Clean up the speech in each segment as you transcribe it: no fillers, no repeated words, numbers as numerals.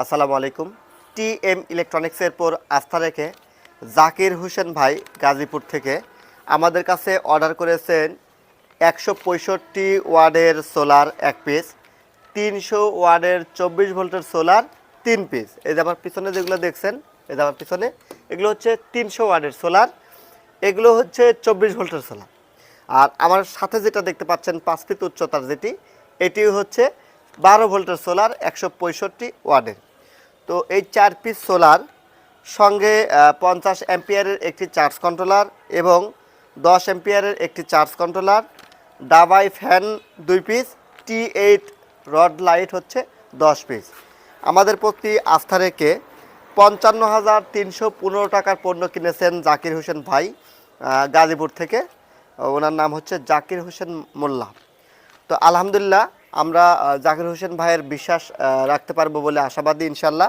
আসসালামু আলাইকুম। টিএম ইলেকট্রনিক্সের পর আস্থা রেখে জাকির হোসেন ভাই গাজীপুর থেকে আমাদের কাছে অর্ডার করেছেন 165 ওয়াটের সোলার এক পিস, 300 ওয়াটের 24 ভোল্টের সোলার 3 পিস। এই যে আমার পিছনে যেগুলো দেখছেন, এই যে আমার পিছনে এগুলো হচ্ছে 300 ওয়াটের সোলার, এগুলো হচ্ছে 24 ভোল্টের সোলার। আর আমার সাথে যেটা দেখতে পাচ্ছেন 5 ফিট উচ্চতার যেটি, এটি হচ্ছে 12 ভোল্টের সোলার 165 ওয়াটের। তো এই 4 পিস সোলার সঙ্গে 50 অ্যাম্পিয়ারের একটি চার্জ কন্ট্রোলার এবং 10 অ্যাম্পিয়ারের একটি চার্জ কন্ট্রোলার, ডাবাই fan 2 piece, T8 rod light হচ্ছে 10 পিস। আমাদের প্রতি আস্থা রেখে 55,315 টাকার পণ্য কিনেছেন জাকির হোসেন ভাই গাজীপুর থেকে। ওনার নাম হচ্ছে জাকির হোসেন মোল্লা। তো আলহামদুলিল্লাহ আমরা জাকির হোসেন ভাইয়ের বিশ্বাস রাখতে পারবো বলে আশাবাদী ইনশাল্লাহ,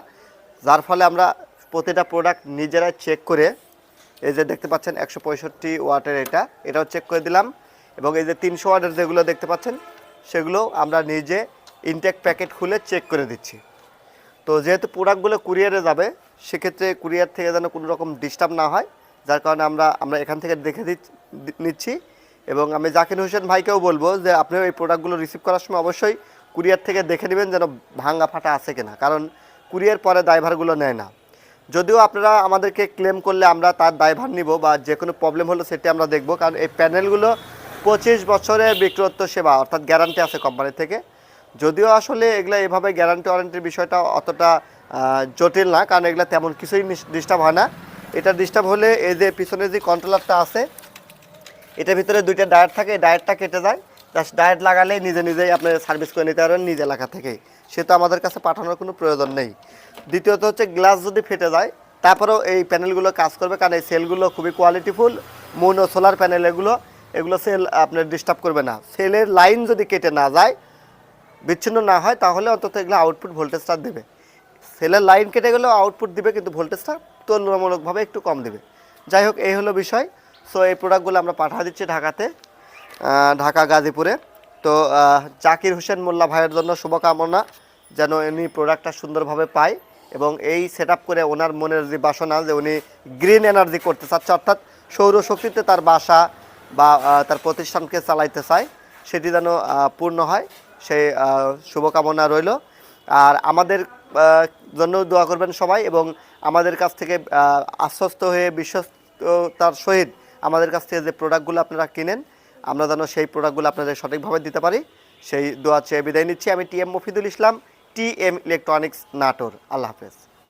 যার ফলে আমরা প্রতিটা প্রোডাক্ট নিজেরাই চেক করে, এই যে দেখতে পাচ্ছেন 165 ওয়াটের এটাও চেক করে দিলাম, এবং এই যে 300 ওয়াটের যেগুলো দেখতে পাচ্ছেন সেগুলো আমরা নিজে ইনটেক প্যাকেট খুলে চেক করে দিচ্ছি। তো যেহেতু প্রোডাক্টগুলো কুরিয়ারে যাবে, সেক্ষেত্রে কুরিয়ার থেকে যেন কোনো রকম ডিস্টার্ব না হয়, যার কারণে আমরা এখান থেকে দেখে নিচ্ছি। এবং আমি জাকির হোসেন ভাইকেও বলবো যে আপনিও এই প্রোডাক্টগুলো রিসিভ করার সময় অবশ্যই কুরিয়ার থেকে দেখে নেবেন যেন ভাঙা ফাটা আছে কিনা, কারণ কুরিয়ার পরে দায়ভারগুলো নেয় না। যদিও আপনারা আমাদেরকে ক্লেম করলে আমরা তার দায়ভার নিব, বা যে কোনো প্রবলেম হলো সেটি আমরা দেখব, কারণ এই প্যানেলগুলো 25 বছরের বিক্রয়ত্ব সেবা অর্থাৎ গ্যারান্টি আছে কোম্পানি থেকে। যদিও আসলে এগুলো এভাবে গ্যারান্টি ওয়ারেন্টির বিষয়টা অতটা জটিল না, কারণ এগুলো তেমন কিছুই ডিস্টার্ব হয় না। এটা ডিস্টার্ব হলে এই যে পিছনে যে কন্ট্রোলারটা আছে, এটার ভিতরে 2টা ডায়েট থাকে, এই ডায়েটটা কেটে যায়, জাস্ট ডায়েট লাগালে নিজেই আপনি সার্ভিস করে নিতে পারবেন নিজ এলাকা থেকেই, সে তো আমাদের কাছে পাঠানোর কোনো প্রয়োজন নেই। দ্বিতীয়ত হচ্ছে গ্লাস যদি ফেটে যায় তারপরেও এই প্যানেলগুলো কাজ করবে, কারণ এই সেলগুলো খুবই কোয়ালিটিফুল, মোনো সোলার প্যানেল, এগুলো সেল আপনার ডিস্টার্ব করবে না। সেলের লাইন যদি কেটে না যায়, বিচ্ছিন্ন না হয়, তাহলে অন্তত এগুলো আউটপুট ভোল্টেজটা দেবে। সেলের লাইন কেটে গেলেও আউটপুট দিবে, কিন্তু ভোল্টেজটা তুলনামূলকভাবে একটু কম দেবে। যাই হোক, এই হলো বিষয়। সো এই প্রোডাক্টগুলো আমরা পাঠিয়ে দিচ্ছি ঢাকা গাজীপুরে। তো জাকির হোসেন মোল্লা ভাইয়ের জন্য শুভকামনা, যেন উনি প্রোডাক্টটা সুন্দরভাবে পায়, এবং এই সেট করে ওনার মনের যে বাসনা যে উনি গ্রিন এনার্জি করতে চাচ্ছে, অর্থাৎ সৌরশক্তিতে তার বাসা বা তার প্রতিষ্ঠানকে চালাইতে চায়, সেটি যেন পূর্ণ হয়, সেই শুভকামনা রইল। আর আমাদের জন্য দোয়া করবেন সবাই, এবং আমাদের কাছ থেকে আশ্বস্ত হয়ে বিশ্বস্ততার সহিত আমাদের কাছ থেকে যে প্রোডাক্টগুলো আপনারা কিনেন, আমরা যেন সেই প্রোডাক্টগুলো আপনাদের সঠিকভাবে দিতে পারি, সেই দোয়া চেয়ে বিদায় নিচ্ছি। আমি টিএম মফিদুল ইসলাম, টিএম ইলেকট্রনিক্স নাটোর। আল্লাহ হাফেজ।